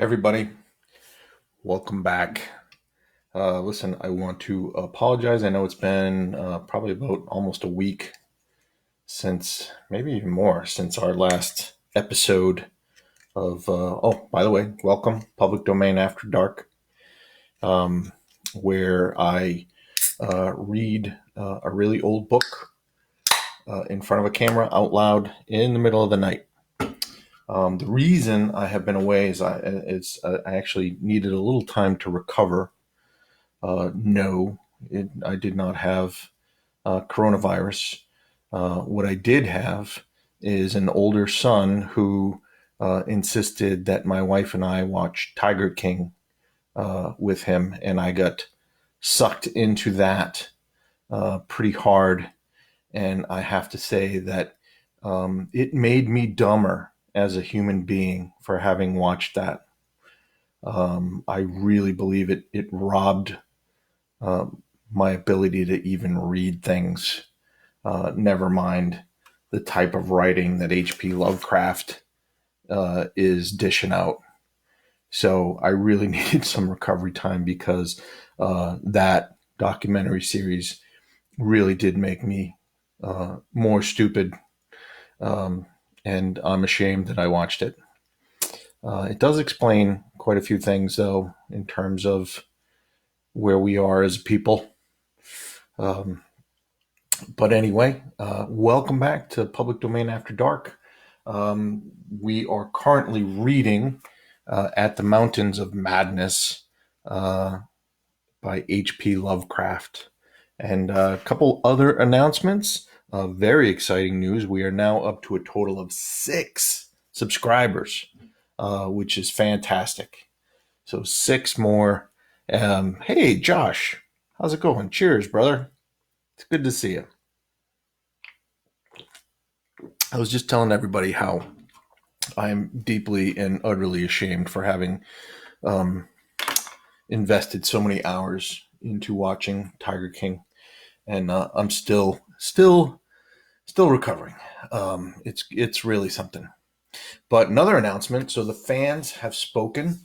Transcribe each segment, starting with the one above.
Everybody, welcome back. Listen, I want to apologize. I know it's been probably about almost a week since, maybe even more, since our last episode of. Oh, by the way, welcome, Public Domain After Dark, where I read a really old book in front of a camera out loud in the middle of the night. The reason I have been away is I actually needed a little time to recover. No, I did not have coronavirus. What I did have is an older son who insisted that my wife and I watch Tiger King with him, and I got sucked into that pretty hard. And I have to say that it made me dumber as a human being for having watched that. I really believe it robbed my ability to even read things. Never mind the type of writing that H.P. Lovecraft is dishing out. So I really needed some recovery time because that documentary series really did make me more stupid. And I'm ashamed that I watched it. It does explain quite a few things, though, in terms of where we are as people. Um, but anyway, welcome back to Public Domain After Dark. We are currently reading At the Mountains of Madness by H.P. Lovecraft. And a couple other announcements. Very exciting news. We are now up to a total of 6 subscribers, which is fantastic. So 6 more. Hey, Josh, how's it going? Cheers, brother. It's good to see you. I was just telling everybody how I'm deeply and utterly ashamed for having um, invested so many hours into watching Tiger King, and I'm still recovering. It's really something. But another announcement. So the fans have spoken,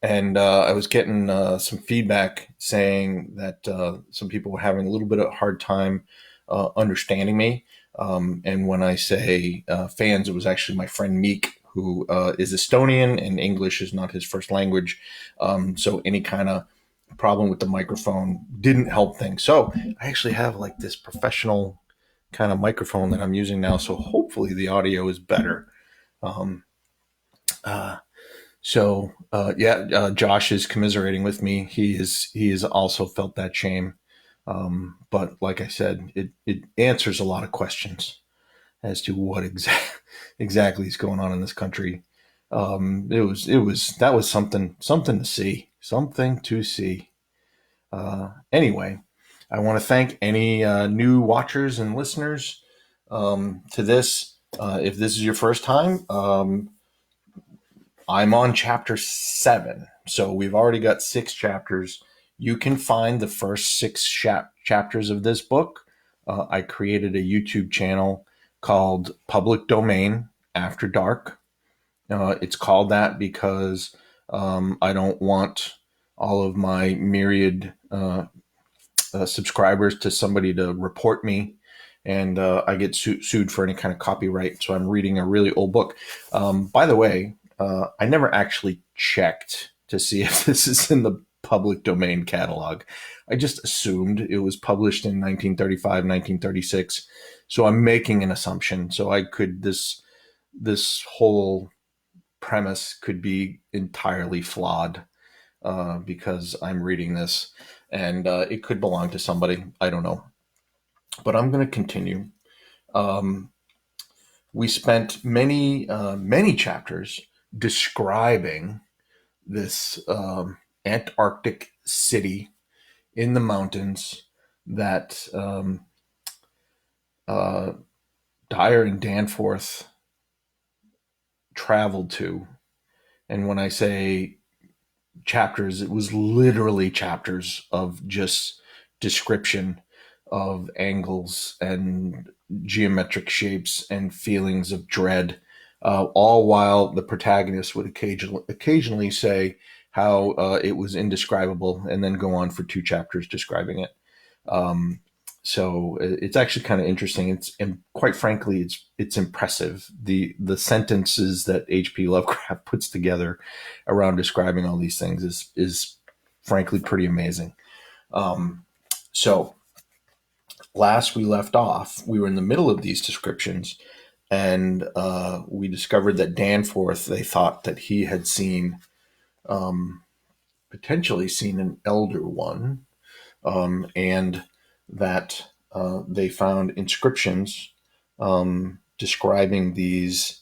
and I was getting some feedback saying that some people were having a little bit of a hard time understanding me. And when I say fans, it was actually my friend Meek, who is Estonian and English is not his first language. So any kind of problem with the microphone didn't help things. So I actually have like this professional kind of microphone that I'm using now. So hopefully the audio is better. Um, uh, Josh is commiserating with me. He has also felt that shame. But like I said, it answers a lot of questions as to what exactly is going on in this country. That was something to see, something to see. Anyway, I want to thank any new watchers and listeners to this. If this is your first time, I'm on chapter 7. So we've already got 6 chapters. You can find the first 6 chapters of this book. I created a YouTube channel called Public Domain After Dark. It's called that because I don't want all of my myriad subscribers to somebody to report me, and I get sued for any kind of copyright. So I'm reading a really old book. By the way, I never actually checked to see if this is in the public domain catalog. I just assumed it was published in 1935, 1936. So I'm making an assumption. So this whole premise could be entirely flawed because I'm reading this, and it could belong to somebody. I don't know. But I'm going to continue. Um, we spent many chapters describing this Antarctic city in the mountains that uh, Dyer and Danforth traveled to. And when I say chapters, it was literally chapters of just description of angles and geometric shapes and feelings of dread all while the protagonist would occasionally say how it was indescribable and then go on for 2 chapters describing it. Um, so it's actually kind of interesting. And quite frankly, it's impressive. The sentences that H.P. Lovecraft puts together around describing all these things is frankly pretty amazing. So last we left off, we were in the middle of these descriptions, and we discovered that Danforth, they thought that he had seen, potentially seen an elder one, and that they found inscriptions describing these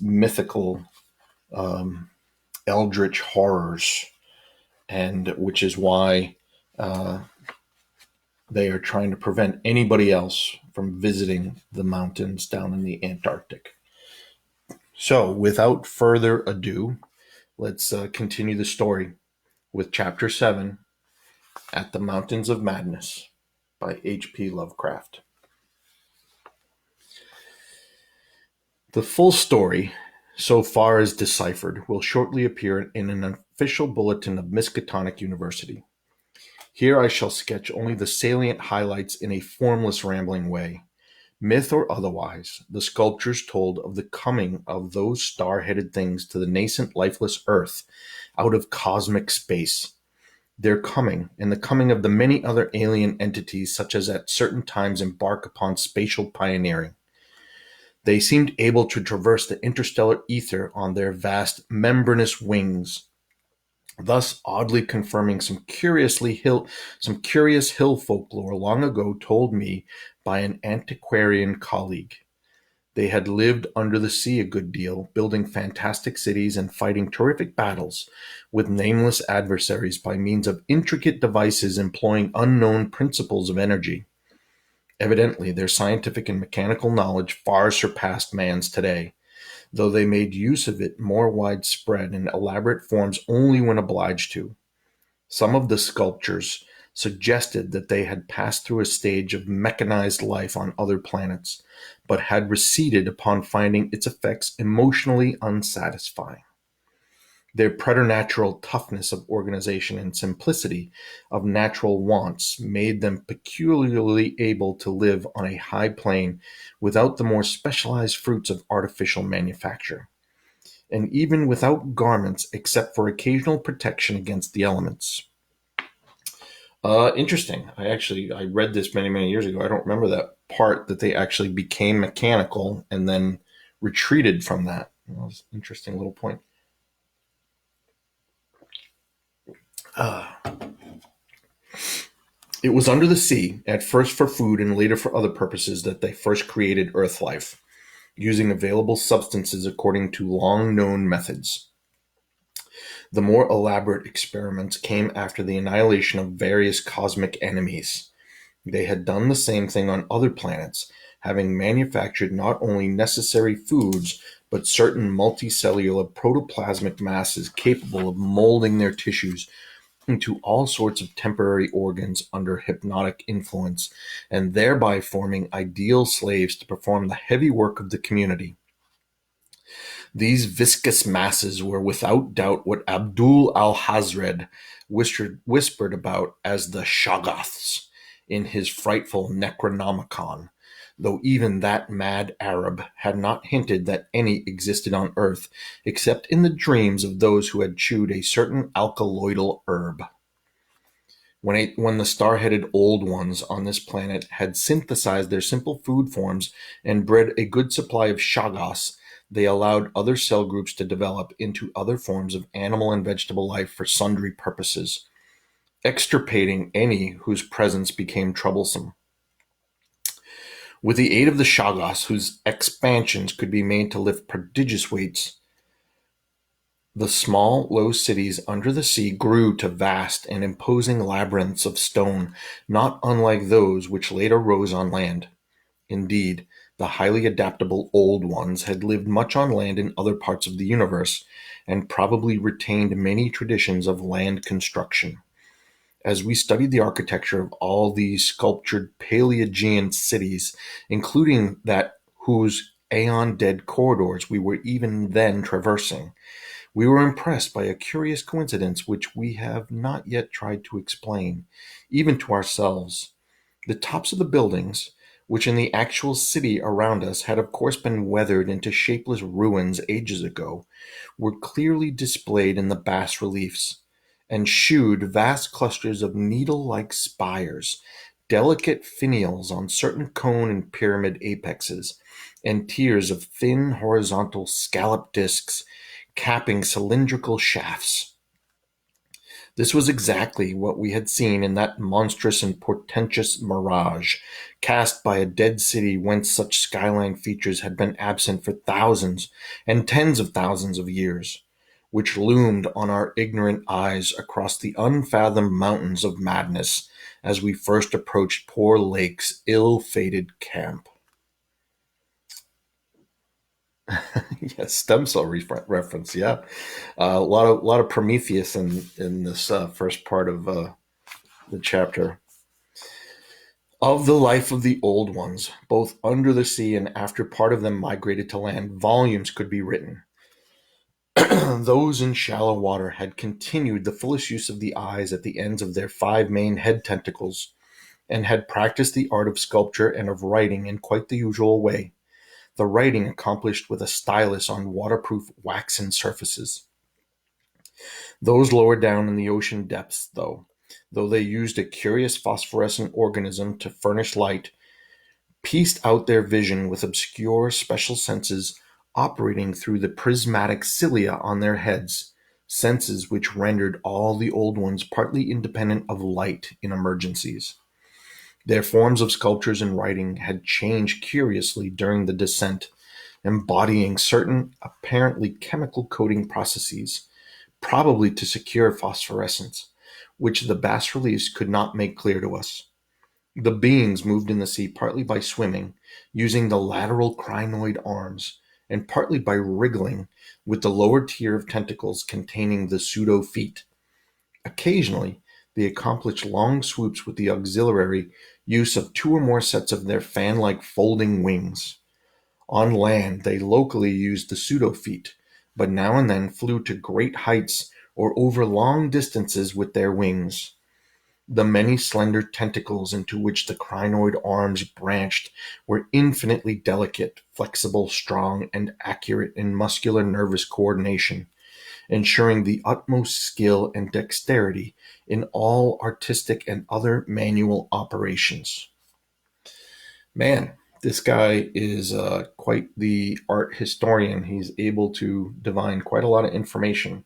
mythical eldritch horrors, and which is why they are trying to prevent anybody else from visiting the mountains down in the Antarctic. So, without further ado, let's continue the story with Chapter 7, At the Mountains of Madness by H.P. Lovecraft. The full story, so far as deciphered, will shortly appear in an official bulletin of Miskatonic University. Here I shall sketch only the salient highlights in a formless, rambling way. Myth or otherwise, the sculptures told of the coming of those star-headed things to the nascent, lifeless Earth out of cosmic space. Their coming, and the coming of the many other alien entities such as at certain times embark upon spatial pioneering. They seemed able to traverse the interstellar ether on their vast membranous wings, thus oddly confirming some curious hill folklore long ago told me by an antiquarian colleague. They had lived under the sea a good deal, building fantastic cities and fighting terrific battles with nameless adversaries by means of intricate devices employing unknown principles of energy. Evidently, their scientific and mechanical knowledge far surpassed man's today, though they made use of it more widespread in elaborate forms only when obliged to. Some of the sculptures suggested that they had passed through a stage of mechanized life on other planets, but had receded upon finding its effects emotionally unsatisfying. Their preternatural toughness of organization and simplicity of natural wants made them peculiarly able to live on a high plane without the more specialized fruits of artificial manufacture, and even without garments except for occasional protection against the elements. Interesting. I read this many, many years ago. I don't remember that part that they actually became mechanical and then retreated from that. That was an interesting little point. It was under the sea, at first for food and later for other purposes, that they first created Earth life, using available substances according to long-known methods. The more elaborate experiments came after the annihilation of various cosmic enemies. They had done the same thing on other planets, having manufactured not only necessary foods, but certain multicellular protoplasmic masses capable of molding their tissues into all sorts of temporary organs under hypnotic influence, and thereby forming ideal slaves to perform the heavy work of the community. These viscous masses were without doubt what Abdul al-Hazred whispered about as the Shoggoths in his frightful Necronomicon, though even that mad Arab had not hinted that any existed on Earth except in the dreams of those who had chewed a certain alkaloidal herb. When the star-headed Old Ones on this planet had synthesized their simple food forms and bred a good supply of Shoggoths, they allowed other cell groups to develop into other forms of animal and vegetable life for sundry purposes, extirpating any whose presence became troublesome. With the aid of the Shoggoths, whose expansions could be made to lift prodigious weights, the small, low cities under the sea grew to vast and imposing labyrinths of stone, not unlike those which later rose on land. Indeed, the highly adaptable Old Ones had lived much on land in other parts of the universe, and probably retained many traditions of land construction. As we studied the architecture of all these sculptured Paleogean cities, including that whose aeon-dead corridors we were even then traversing. We were impressed by a curious coincidence which we have not yet tried to explain, even to ourselves. The tops of the buildings, which in the actual city around us had of course been weathered into shapeless ruins ages ago, were clearly displayed in the bas reliefs, and shewed vast clusters of needle-like spires, delicate finials on certain cone and pyramid apexes, and tiers of thin horizontal scalloped discs capping cylindrical shafts. This was exactly what we had seen in that monstrous and portentous mirage, cast by a dead city whence such skyline features had been absent for thousands and tens of thousands of years, which loomed on our ignorant eyes across the unfathomed mountains of madness as we first approached poor Lake's ill-fated camp. Yes, stem cell reference. Yeah, a lot of Prometheus in this first part of the chapter. Of the life of the old ones, both under the sea and after part of them migrated to land, volumes could be written. Those in shallow water had continued the fullest use of the eyes at the ends of their 5 main head tentacles, and had practiced the art of sculpture and of writing in quite the usual way, the writing accomplished with a stylus on waterproof waxen surfaces. Those lower down in the ocean depths, though they used a curious phosphorescent organism to furnish light, pieced out their vision with obscure special senses operating through the prismatic cilia on their heads, senses which rendered all the old ones partly independent of light in emergencies. Their forms of sculptures and writing had changed curiously during the descent, embodying certain apparently chemical coating processes, probably to secure phosphorescence, which the bas reliefs could not make clear to us. The beings moved in the sea partly by swimming, using the lateral crinoid arms, and partly by wriggling with the lower tier of tentacles containing the pseudo feet. Occasionally, they accomplished long swoops with the auxiliary use of 2 or more sets of their fan-like folding wings. On land, they locally used the pseudo feet, but now and then flew to great heights or over long distances with their wings. The many slender tentacles into which the crinoid arms branched were infinitely delicate, flexible, strong, and accurate in muscular nervous coordination, ensuring the utmost skill and dexterity in all artistic and other manual operations. Man, this guy is quite the art historian. He's able to divine quite a lot of information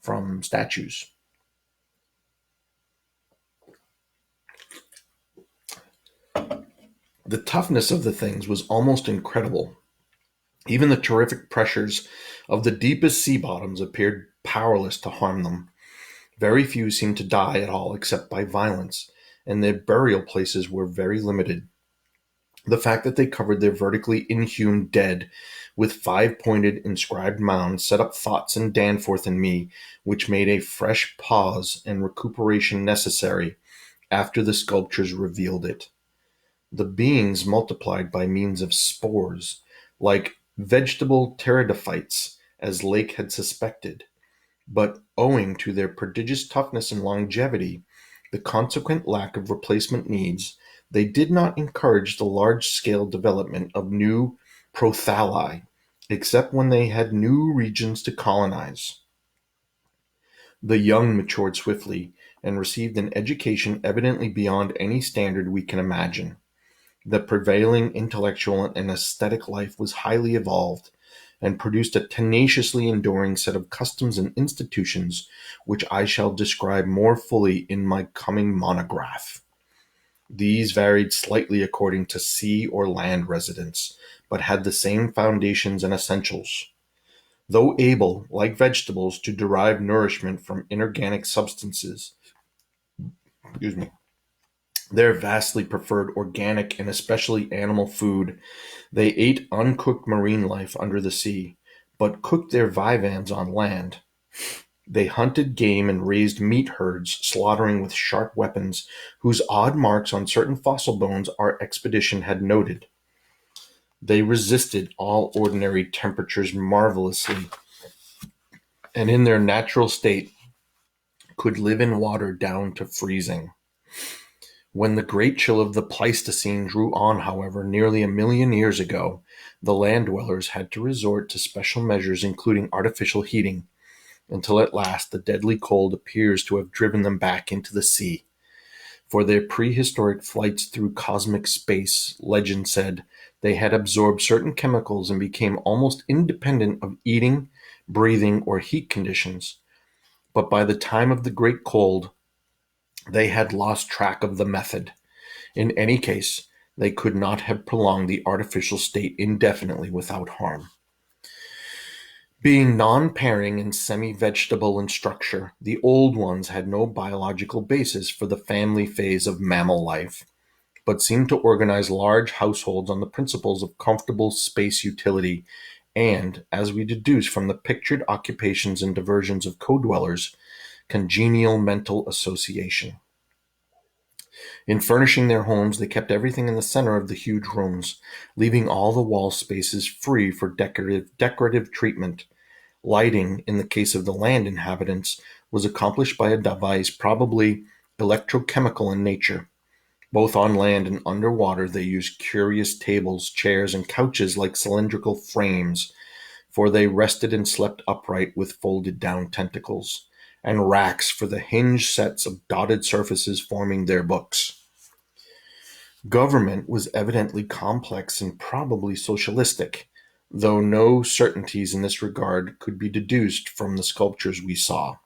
from statues. The toughness of the things was almost incredible. Even the terrific pressures of the deepest sea bottoms appeared powerless to harm them. Very few seemed to die at all except by violence, and their burial places were very limited. The fact that they covered their vertically inhumed dead with 5-pointed inscribed mounds set up thoughts in Danforth and me which made a fresh pause and recuperation necessary after the sculptures revealed it. The beings multiplied by means of spores, like vegetable pteridophytes, as Lake had suspected, but owing to their prodigious toughness and longevity, the consequent lack of replacement needs, they did not encourage the large-scale development of new prothalli, except when they had new regions to colonize. The young matured swiftly and received an education evidently beyond any standard we can imagine. The prevailing intellectual and aesthetic life was highly evolved, and produced a tenaciously enduring set of customs and institutions which I shall describe more fully in my coming monograph. These varied slightly according to sea or land residence, but had the same foundations and essentials. Though able, like vegetables, to derive nourishment from inorganic substances, excuse me, their vastly preferred organic and especially animal food. They ate uncooked marine life under the sea, but cooked their viands on land. They hunted game and raised meat herds, slaughtering with sharp weapons, whose odd marks on certain fossil bones our expedition had noted. They resisted all ordinary temperatures marvelously, and in their natural state could live in water down to freezing. When the great chill of the Pleistocene drew on, however, nearly 1 million years ago, the land dwellers had to resort to special measures, including artificial heating, until at last the deadly cold appears to have driven them back into the sea. For their prehistoric flights through cosmic space, legend said, they had absorbed certain chemicals and became almost independent of eating, breathing, or heat conditions. But by the time of the Great Cold, they had lost track of the method. In any case, they could not have prolonged the artificial state indefinitely without harm. Being non-pairing and semi-vegetable in structure, the old ones had no biological basis for the family phase of mammal life, but seemed to organize large households on the principles of comfortable space utility and, as we deduce from the pictured occupations and diversions of co-dwellers, congenial mental association. In furnishing their homes, they kept everything in the center of the huge rooms, leaving all the wall spaces free for decorative treatment. Lighting, in the case of the land inhabitants, was accomplished by a device probably electrochemical in nature. Both on land and underwater, they used curious tables, chairs, and couches like cylindrical frames, for they rested and slept upright with folded down tentacles, and racks for the hinged sets of dotted surfaces forming their books. Government was evidently complex and probably socialistic, though no certainties in this regard could be deduced from the sculptures we saw.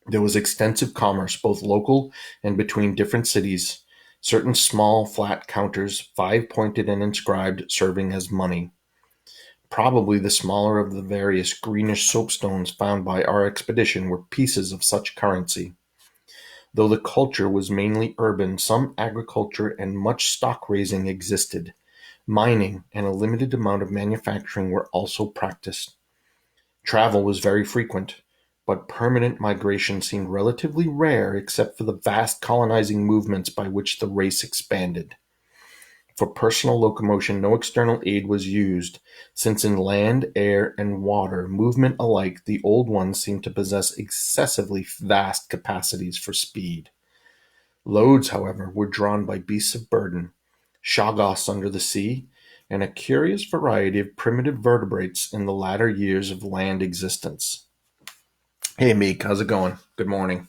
There was extensive commerce, both local and between different cities, certain small flat counters, 5-pointed and inscribed, serving as money. Probably the smaller of the various greenish soapstones found by our expedition were pieces of such currency. Though the culture was mainly urban, some agriculture and much stock raising existed. Mining and a limited amount of manufacturing were also practiced. Travel was very frequent, but permanent migration seemed relatively rare except for the vast colonizing movements by which the race expanded. For personal locomotion, no external aid was used, since in land, air, and water movement alike, the old ones seemed to possess excessively vast capacities for speed. Loads, however, were drawn by beasts of burden, shoggoths under the sea, and a curious variety of primitive vertebrates in the latter years of land existence. Hey, Meek, how's it going? Good morning.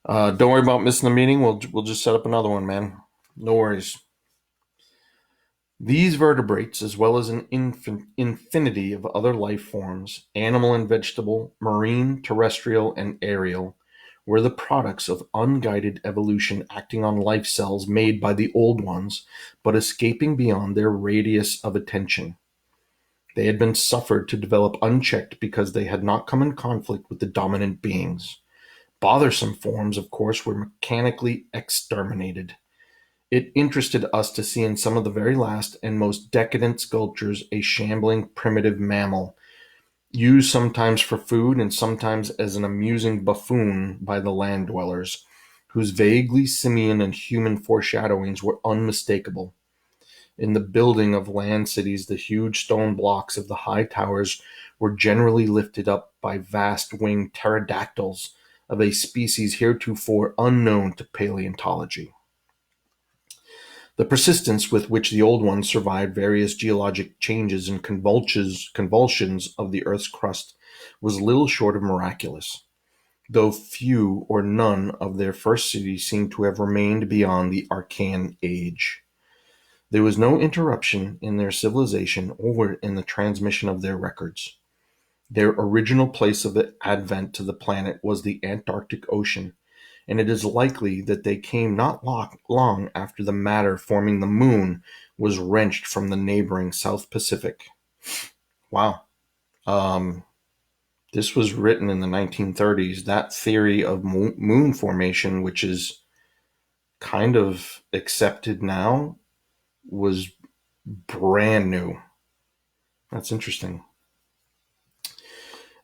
Don't worry about missing the meeting. We'll just set up another one, man. No worries. These vertebrates, as well as an infinity of other life forms, animal and vegetable, marine, terrestrial, and aerial, were the products of unguided evolution acting on life cells made by the old ones, but escaping beyond their radius of attention. They had been suffered to develop unchecked because they had not come in conflict with the dominant beings. Bothersome forms, of course, were mechanically exterminated. It interested us to see in some of the very last and most decadent sculptures a shambling primitive mammal, used sometimes for food and sometimes as an amusing buffoon by the land dwellers, whose vaguely simian and human foreshadowings were unmistakable. In the building of land cities, the huge stone blocks of the high towers were generally lifted up by vast winged pterodactyls of a species heretofore unknown to paleontology. The persistence with which the old ones survived various geologic changes and convulsions of the Earth's crust was little short of miraculous, though few or none of their first cities seem to have remained beyond the Archean age. There was no interruption in their civilization or in the transmission of their records. Their original place of advent to the planet was the Antarctic Ocean, and it is likely that they came not long after the matter forming the moon was wrenched from the neighboring South Pacific. Wow. This was written in the 1930s. That theory of moon formation, which is kind of accepted now, was brand new. That's interesting.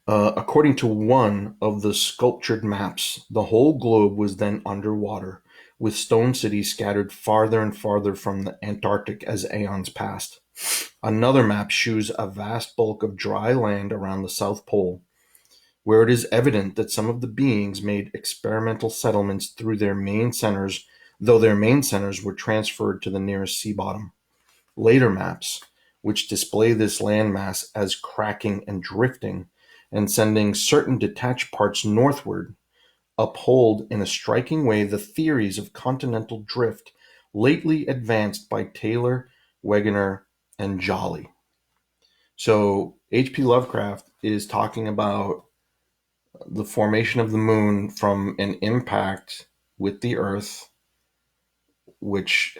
According to one of the sculptured maps, the whole globe was then underwater, with stone cities scattered farther and farther from the Antarctic as aeons passed. Another map shews a vast bulk of dry land around the South Pole, where it is evident that some of the beings made experimental settlements through their main centers, though their main centers were transferred to the nearest sea bottom. Later maps, which display this landmass as cracking and drifting, and sending certain detached parts northward, uphold in a striking way the theories of continental drift lately advanced by Taylor, Wegener, and Jolly. So H.P. Lovecraft is talking about the formation of the moon from an impact with the Earth, which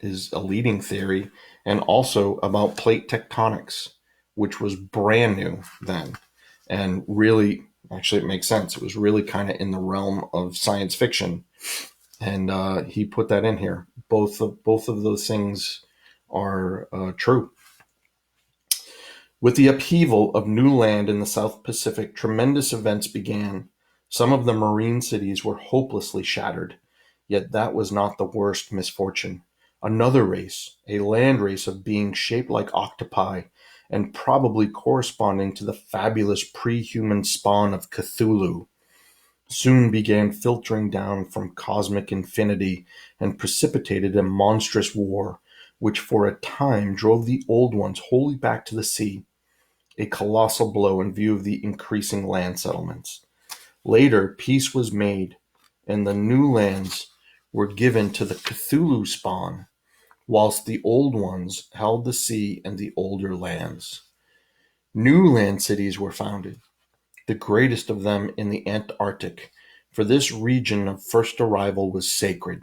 is a leading theory, and also about plate tectonics, which was brand new then, and really, actually, it makes sense. It was really kind of in the realm of science fiction, and he put that in here. Both of those things are true. With the upheaval of new land in the South Pacific, tremendous events began. Some of the marine cities were hopelessly shattered, yet that was not the worst misfortune. Another race, a land race of beings shaped like octopi and probably corresponding to the fabulous pre-human spawn of Cthulhu, soon began filtering down from cosmic infinity and precipitated a monstrous war, which for a time drove the old ones wholly back to the sea, a colossal blow in view of the increasing land settlements. Later, peace was made, and the new lands were given to the Cthulhu spawn, whilst the old ones held the sea and the older lands. New land cities were founded, the greatest of them in the Antarctic, for this region of first arrival was sacred.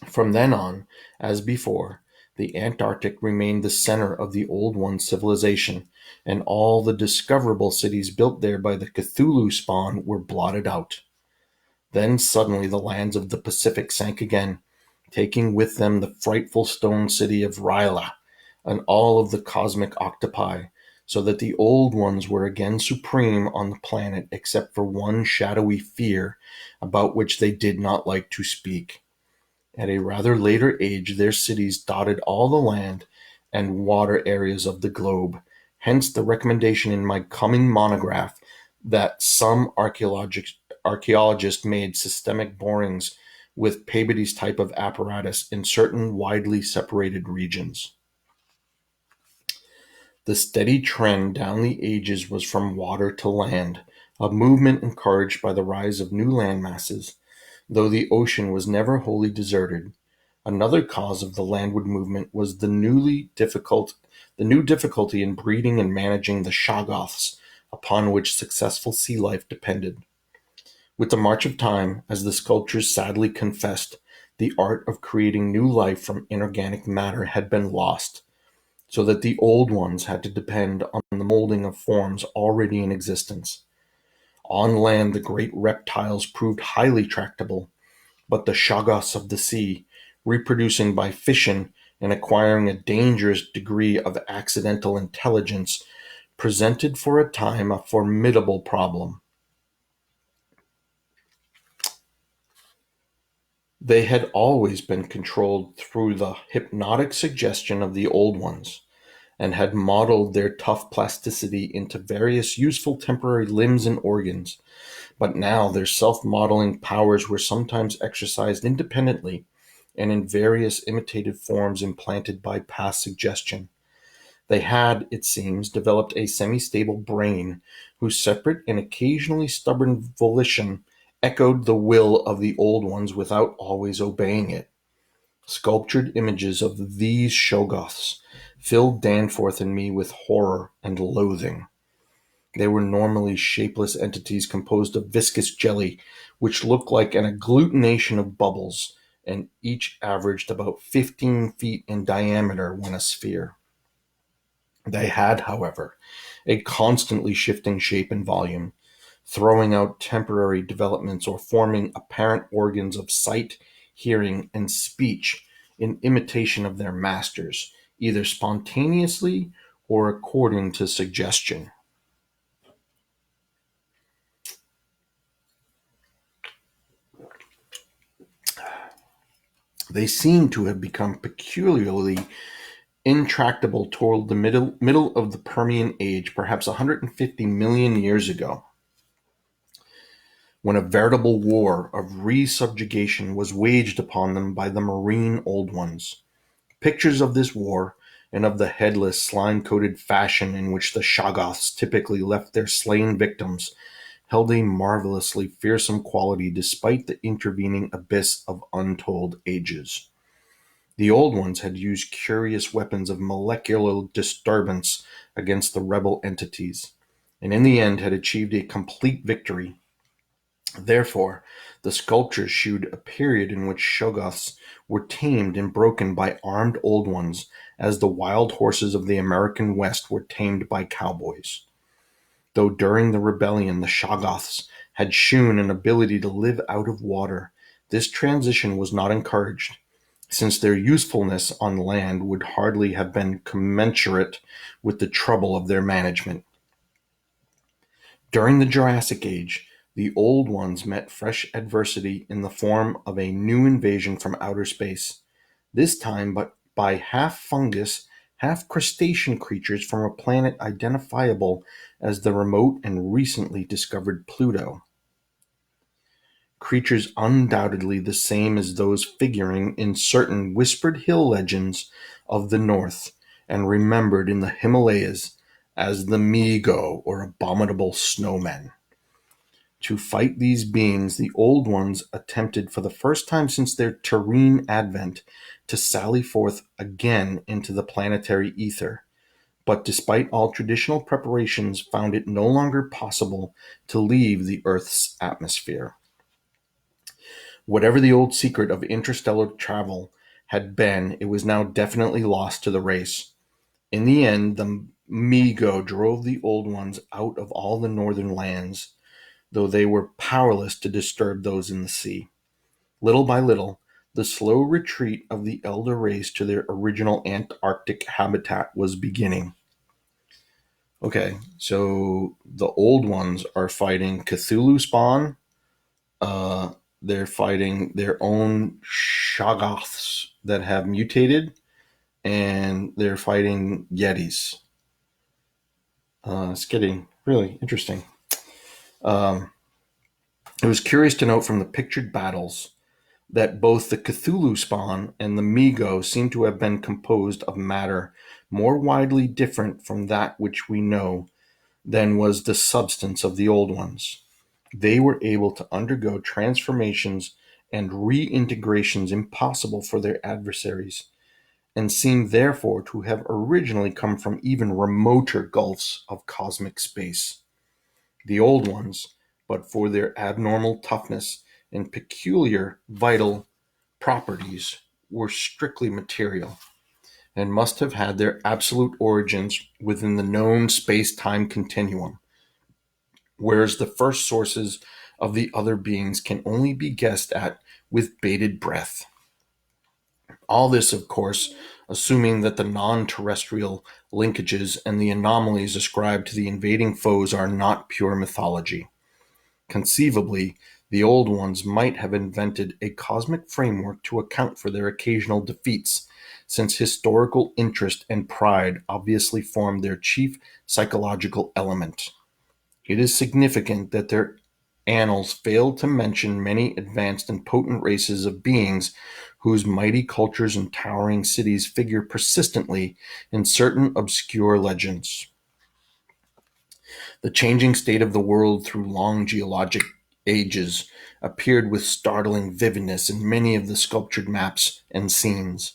From then on, as before, the Antarctic remained the center of the Old One's civilization, and all the discoverable cities built there by the Cthulhu spawn were blotted out. Then suddenly the lands of the Pacific sank again, taking with them the frightful stone city of R'lyeh and all of the cosmic octopi, so that the old ones were again supreme on the planet except for one shadowy fear about which they did not like to speak. At a rather later age their cities dotted all the land and water areas of the globe, hence the recommendation in my coming monograph that some archaeologists made systemic borings with Peabody's type of apparatus in certain widely separated regions. The steady trend down the ages was from water to land, a movement encouraged by the rise of new land masses, though the ocean was never wholly deserted. Another cause of the landward movement was the new difficulty in breeding and managing the shoggoths, upon which successful sea life depended. With the march of time, as the sculptors sadly confessed, the art of creating new life from inorganic matter had been lost, so that the old ones had to depend on the molding of forms already in existence. On land, the great reptiles proved highly tractable, but the shoggoths of the sea, reproducing by fission and acquiring a dangerous degree of accidental intelligence, presented for a time a formidable problem. They had always been controlled through the hypnotic suggestion of the old ones, and had modeled their tough plasticity into various useful temporary limbs and organs, but now their self-modeling powers were sometimes exercised independently and in various imitative forms implanted by past suggestion. They had, it seems, developed a semi-stable brain whose separate and occasionally stubborn volition echoed the will of the old ones without always obeying it. Sculptured images of these shoggoths filled Danforth and me with horror and loathing. They were normally shapeless entities composed of viscous jelly, which looked like an agglutination of bubbles, and each averaged about 15 feet in diameter when a sphere. They had, however, a constantly shifting shape and volume, throwing out temporary developments or forming apparent organs of sight, hearing, and speech in imitation of their masters, either spontaneously or according to suggestion. They seem to have become peculiarly intractable toward the middle of the Permian Age, perhaps 150 million years ago, when a veritable war of re-subjugation was waged upon them by the marine Old Ones. Pictures of this war, and of the headless, slime-coated fashion in which the Shoggoths typically left their slain victims, held a marvelously fearsome quality despite the intervening abyss of untold ages. The Old Ones had used curious weapons of molecular disturbance against the rebel entities, and in the end had achieved a complete victory. Therefore, the sculptures shewed a period in which Shoggoths were tamed and broken by armed Old Ones, as the wild horses of the American West were tamed by cowboys. Though during the rebellion the Shoggoths had shewn an ability to live out of water, this transition was not encouraged, since their usefulness on land would hardly have been commensurate with the trouble of their management. During the Jurassic Age, the Old Ones met fresh adversity in the form of a new invasion from outer space, this time but by half fungus, half crustacean creatures from a planet identifiable as the remote and recently discovered Pluto. Creatures undoubtedly the same as those figuring in certain whispered hill legends of the north, and remembered in the Himalayas as the Mi-Go, or abominable snowmen. To fight these beings, the Old Ones attempted for the first time since their terrene advent to sally forth again into the planetary ether, but despite all traditional preparations found it no longer possible to leave the Earth's atmosphere. Whatever the old secret of interstellar travel had been, it was now definitely lost to the race. In the end, the Mi-Go drove the Old Ones out of all the northern lands, though they were powerless to disturb those in the sea. Little by little, the slow retreat of the elder race to their original Antarctic habitat was beginning. Okay, so the Old Ones are fighting Cthulhu spawn. They're fighting their own Shoggoths that have mutated, and they're fighting Yetis. It's getting really interesting. It was curious to note from the pictured battles that both the Cthulhu spawn and the Mi-Go seem to have been composed of matter more widely different from that which we know than was the substance of the Old Ones. They were able to undergo transformations and reintegrations impossible for their adversaries, and seem therefore to have originally come from even remoter gulfs of cosmic space. The Old Ones, but for their abnormal toughness and peculiar vital properties, were strictly material, and must have had their absolute origins within the known space-time continuum, whereas the first sources of the other beings can only be guessed at with bated breath. All this, of course, assuming that the non-terrestrial linkages and the anomalies ascribed to the invading foes are not pure mythology. Conceivably, the Old Ones might have invented a cosmic framework to account for their occasional defeats, since historical interest and pride obviously formed their chief psychological element. It is significant that their annals failed to mention many advanced and potent races of beings whose mighty cultures and towering cities figure persistently in certain obscure legends. The changing state of the world through long geologic ages appeared with startling vividness in many of the sculptured maps and scenes.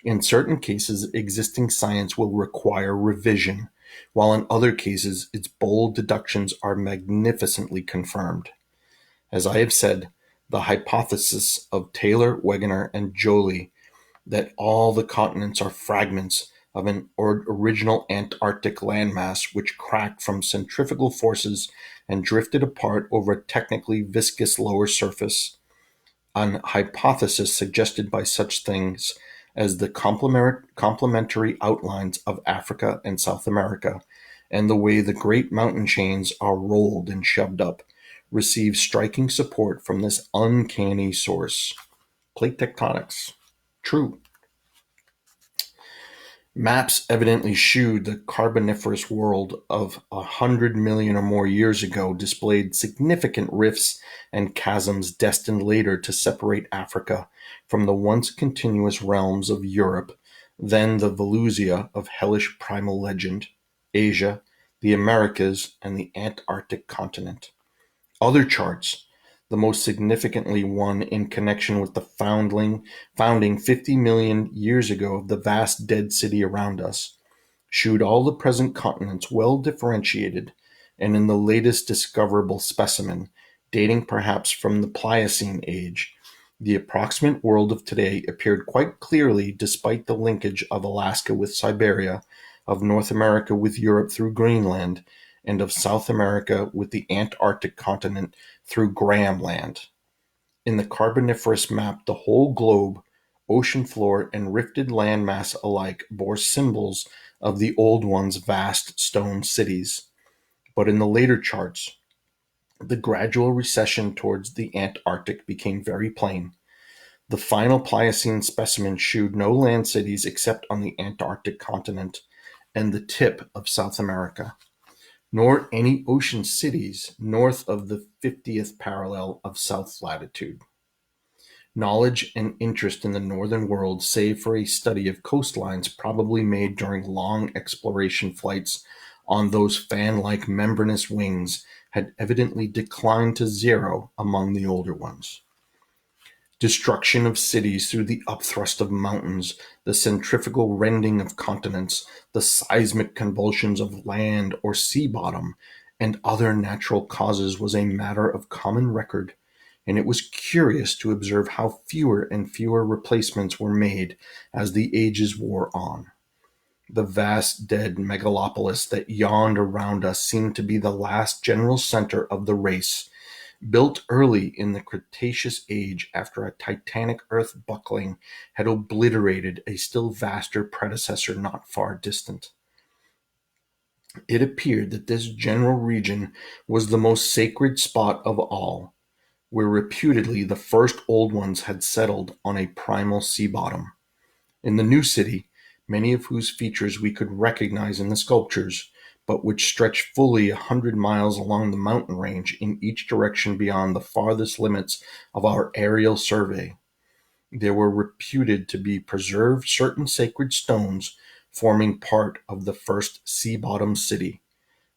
In certain cases, existing science will require revision, while in other cases its bold deductions are magnificently confirmed. As I have said, the hypothesis of Taylor, Wegener, and Joly that all the continents are fragments of an original Antarctic landmass which cracked from centrifugal forces and drifted apart over a technically viscous lower surface, an hypothesis suggested by such things as the complementary outlines of Africa and South America, and the way the great mountain chains are rolled and shoved up, receives striking support from this uncanny source. Plate tectonics. true. Maps evidently shewed the Carboniferous world of 100 million or more years ago displayed significant rifts and chasms destined later to separate Africa from the once continuous realms of Europe, then the Volusia of hellish primal legend, Asia, the Americas, and the Antarctic continent. Other charts, the most significantly one in connection with the founding 50 million years ago of the vast dead city around us, shewed all the present continents well differentiated, and in the latest discoverable specimen, dating perhaps from the Pliocene age, the approximate world of today appeared quite clearly despite the linkage of Alaska with Siberia, of North America with Europe through Greenland, and of South America with the Antarctic continent through Graham Land. In the Carboniferous map, the whole globe, ocean floor, and rifted landmass alike bore symbols of the old one's vast stone cities. But in the later charts, the gradual recession towards the Antarctic became very plain. The final Pliocene specimen shewed no land cities except on the Antarctic continent and the tip of South America, nor any ocean cities north of the 50th parallel of south latitude. Knowledge and interest in the northern world, save for a study of coastlines probably made during long exploration flights on those fan-like membranous wings, had evidently declined to zero among the older ones. Destruction of cities through the upthrust of mountains, the centrifugal rending of continents, the seismic convulsions of land or sea bottom, and other natural causes was a matter of common record, and it was curious to observe how fewer and fewer replacements were made as the ages wore on. The vast dead megalopolis that yawned around us seemed to be the last general center of the race, built early in the Cretaceous age after a titanic earth buckling had obliterated a still vaster predecessor not far distant. It appeared that this general region was the most sacred spot of all, where reputedly the first old ones had settled on a primal sea bottom. In the new city, many of whose features we could recognize in the sculptures, but which stretched fully 100 miles along the mountain range in each direction beyond the farthest limits of our aerial survey, there were reputed to be preserved certain sacred stones forming part of the first sea-bottom city,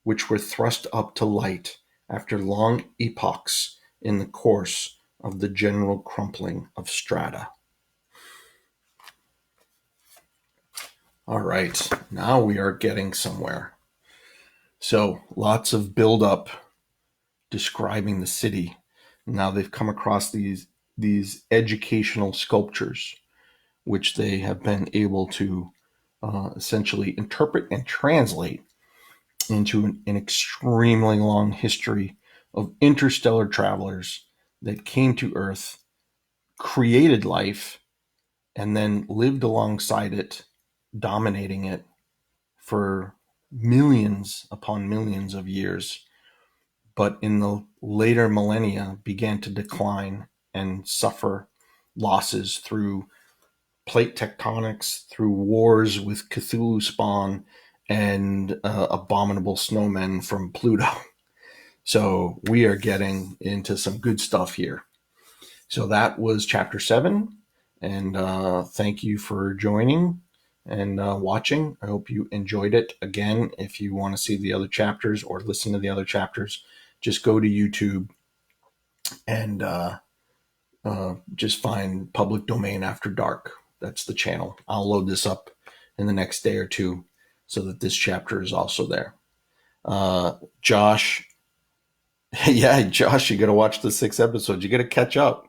which were thrust up to light after long epochs in the course of the general crumpling of strata. All right, now we are getting somewhere. So lots of build-up describing the city. Now they've come across these educational sculptures, which they have been able to essentially interpret and translate into an extremely long history of interstellar travelers that came to Earth, created life, and then lived alongside it, dominating it for millions upon millions of years, but in the later millennia began to decline and suffer losses through plate tectonics, through wars with Cthulhu spawn and abominable snowmen from Pluto. So we are getting into some good stuff here. So that was chapter 7, and thank you for joining and watching. I hope you enjoyed it. Again, if you want to see the other chapters or listen to the other chapters, just go to YouTube and just find Public Domain After Dark. That's the channel. I'll load this up in the next day or two so that this chapter is also there. Josh, yeah, Josh, you got to watch the 6 episodes. You got to catch up.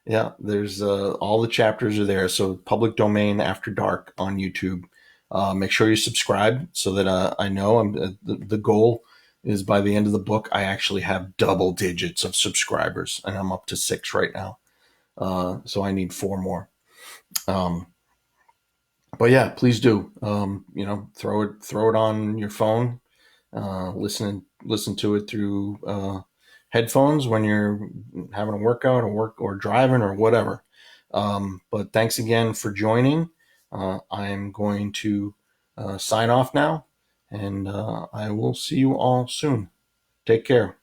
Yeah, there's all the chapters are there. So Public Domain After Dark on YouTube. Make sure you subscribe so that I know the goal is by the end of the book, I actually have double digits of subscribers, and I'm up to 6 right now. So I need 4 more. But yeah, please do. Throw it on your phone. Listen to it through headphones when you're having a workout or driving or whatever. But thanks again for joining. I'm going to sign off now, and I will see you all soon. Take care.